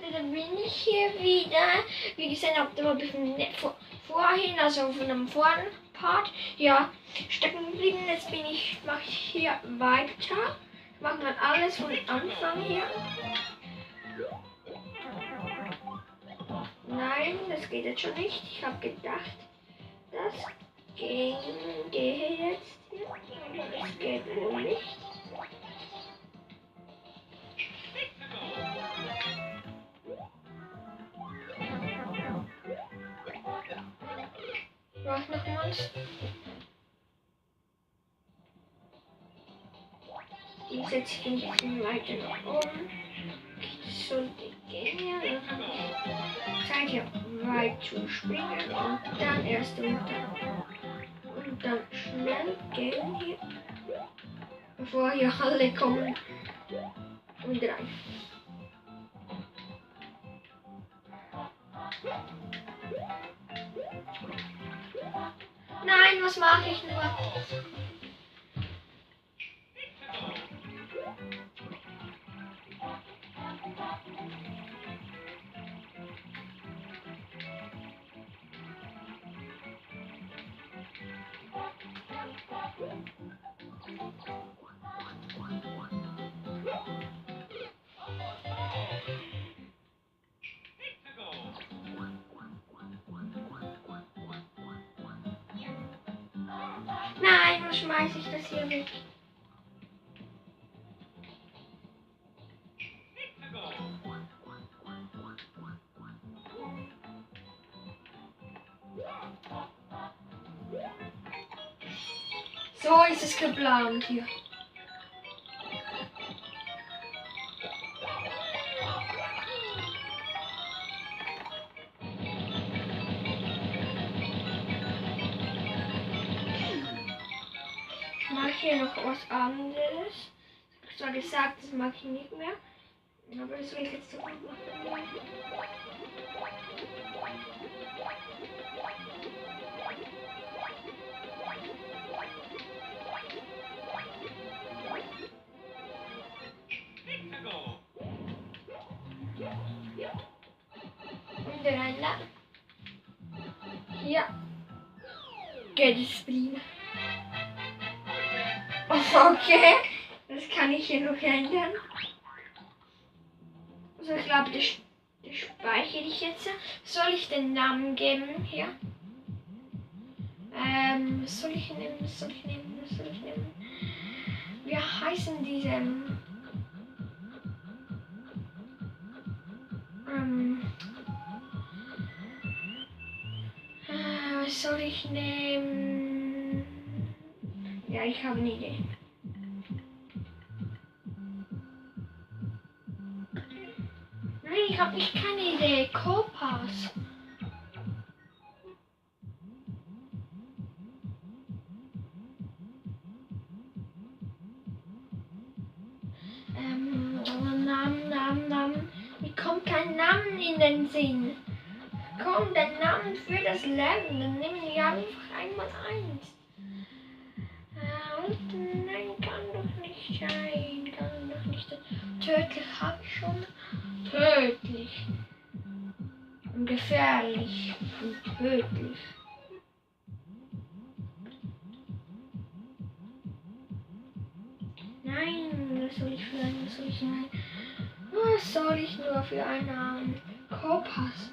Leute, dann bin ich hier wieder. Wie gesagt, habt ihr mal ein bisschen vorhin, also von einem vorigen Part, ja, stecken geblieben. Jetzt mache ich hier weiter. Machen wir alles von Anfang hier. Nein, das geht jetzt schon nicht. Ich habe gedacht, das gehe jetzt hier. Das geht wohl nicht. Mach nochmals. Die setze ich ein bisschen weiter nach oben. Das sollte gehen. Dann habe ich Zeit hier weit zu springen und dann erst runter. Und dann schnell gehen hier. Bevor hier alle kommen. Und rein. Nein, was mache ich nur? Nein, wo schmeiße ich das hier weg? So ist es geplant hier. Ich mache hier noch was anderes. Ich habe zwar gesagt, das mag ich nicht mehr. Aber das will ich jetzt doch noch machen. Untereinander. Ja. Geht es prima. Okay. Das kann ich hier noch ändern. Also ich glaube, das speichere ich jetzt. Soll ich den Namen geben hier? Was soll ich nehmen? Was soll ich nehmen? Was soll ich nehmen? Wie heißen diese? Was soll ich nehmen? Ja, ich habe eine Idee. Nein, ich habe nicht keine Idee. Kopas. Namen. Mir kommt kein Namen in den Sinn. Komm, der Name für das Level. Dann nehmen wir einfach einmal eins. Und nein, kann doch nicht sein. Kann doch nicht sein. Tödlich habe ich schon. Tödlich. Und gefährlich. Und tödlich. Nein, was soll ich für einen? Was soll ich nur für einen Namen? Kopas.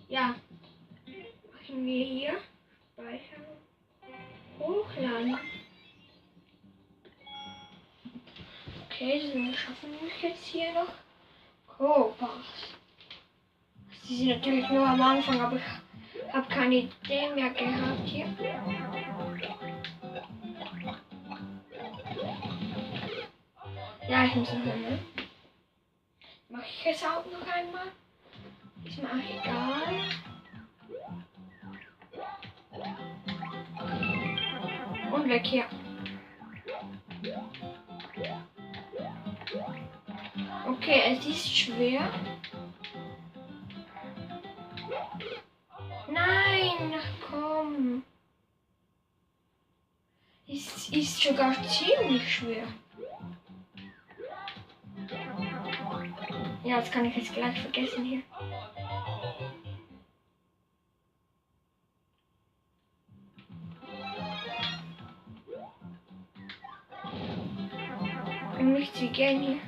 Ja. Machen wir hier. Speichern. Hochladen. Okay, so schaffen wir jetzt hier noch. Kopas. Die sind natürlich nur am Anfang, aber ich habe keine Idee mehr gehabt hier. Ja, ich muss noch einmal. Mache ich es auch noch einmal? Ist mir auch egal. Und weg hier. Okay, es ist schwer. Nein, komm. ist sogar ziemlich schwer. Ja, das kann ich jetzt gleich vergessen hier. Und nicht wie gern hier.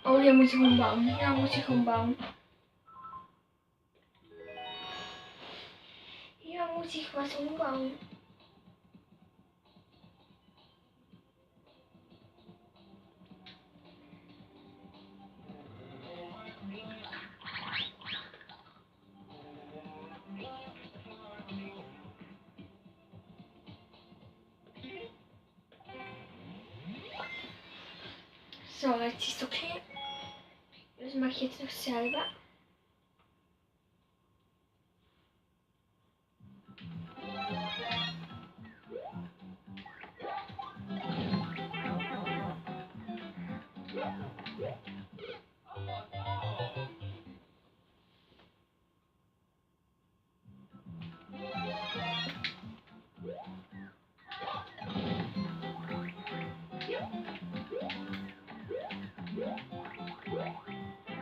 Oh, hier muss ich umbauen. Ja, muss ich umbauen. Hier muss ich was umbauen. So, jetzt ist okay. Das mache ich jetzt noch selber.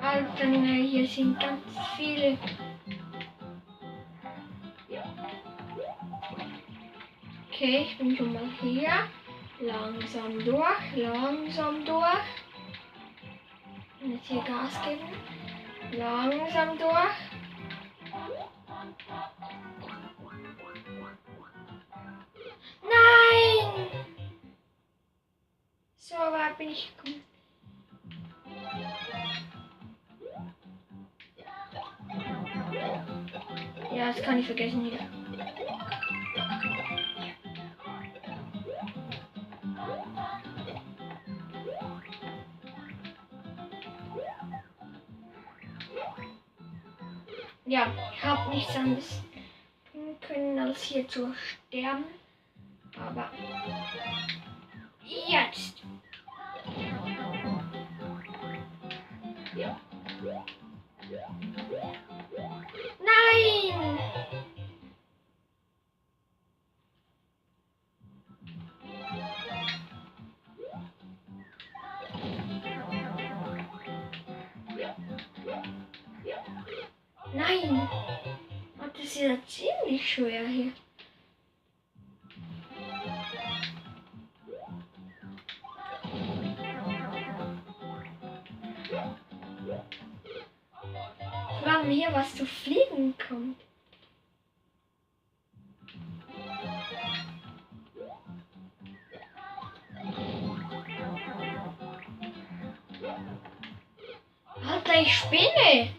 Alter, hier sind ganz viele. Okay, ich bin schon mal hier. Langsam durch, langsam durch. Und jetzt hier Gas geben. Langsam durch. Nein! So weit bin ich gekommen. Ja, das kann ich vergessen hier. Ja, ich habe nichts anderes tun können, als hier zu sterben. Aber jetzt. Nein! Nein! Und das ist ja ziemlich schwer hier. Vor allem hier was zu fliegen kommt. Alter, ich spinne!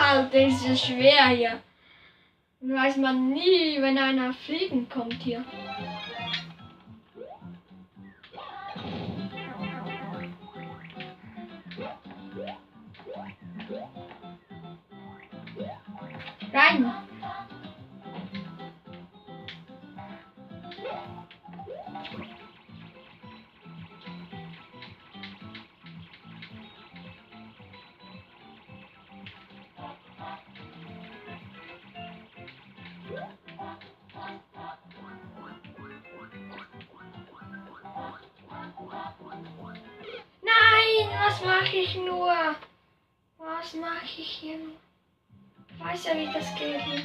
Alter, ist so schwer hier. Weiß man nie, wenn einer fliegen kommt hier. Rein! Nein, was mache ich nur? Was mache ich hier nur? Ich weiß ja, wie das geht hier.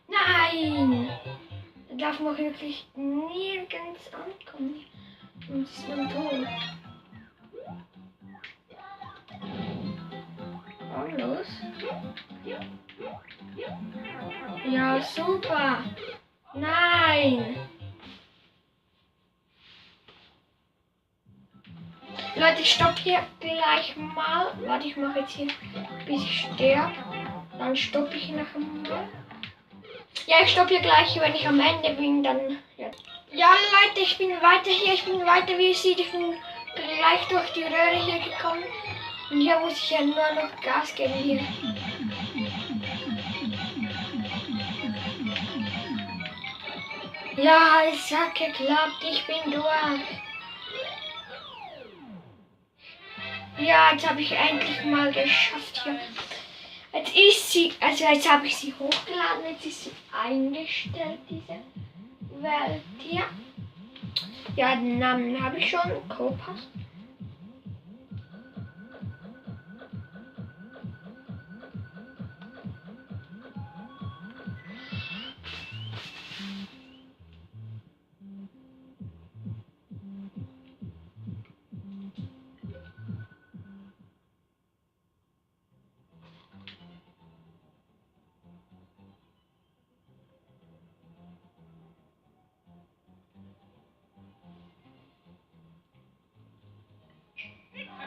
Nein! Da darf man wirklich nirgends ankommen. Sonst ist man tot. Komm los. Ja, super. Nein. Leute, ich stoppe hier gleich mal. Warte, ich mache jetzt hier, bis ich sterbe. Dann stoppe ich noch einmal. Ja, ich stoppe hier gleich, wenn ich am Ende bin, dann... Ja, Leute, ich bin weiter hier. Ich bin weiter, wie ihr seht. Ich bin gleich durch die Röhre hier gekommen. Und hier muss ich ja nur noch Gas geben hier. Ja, es hat geklappt. Ich bin durch. Ja, jetzt habe ich endlich mal geschafft hier. Jetzt ist sie, also jetzt habe ich sie hochgeladen, jetzt ist sie eingestellt, diese Welt hier. Ja, den Namen habe ich schon, Kopas.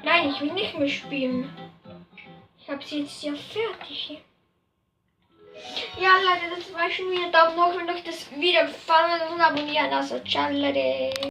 Nein, ich will nicht mehr spielen. Ich habe sie jetzt ja fertig hier. Ja, Leute, das war schon wieder. Daumen hoch, wenn euch das Video gefallen hat und abonnieren. Also, ciao, Leute.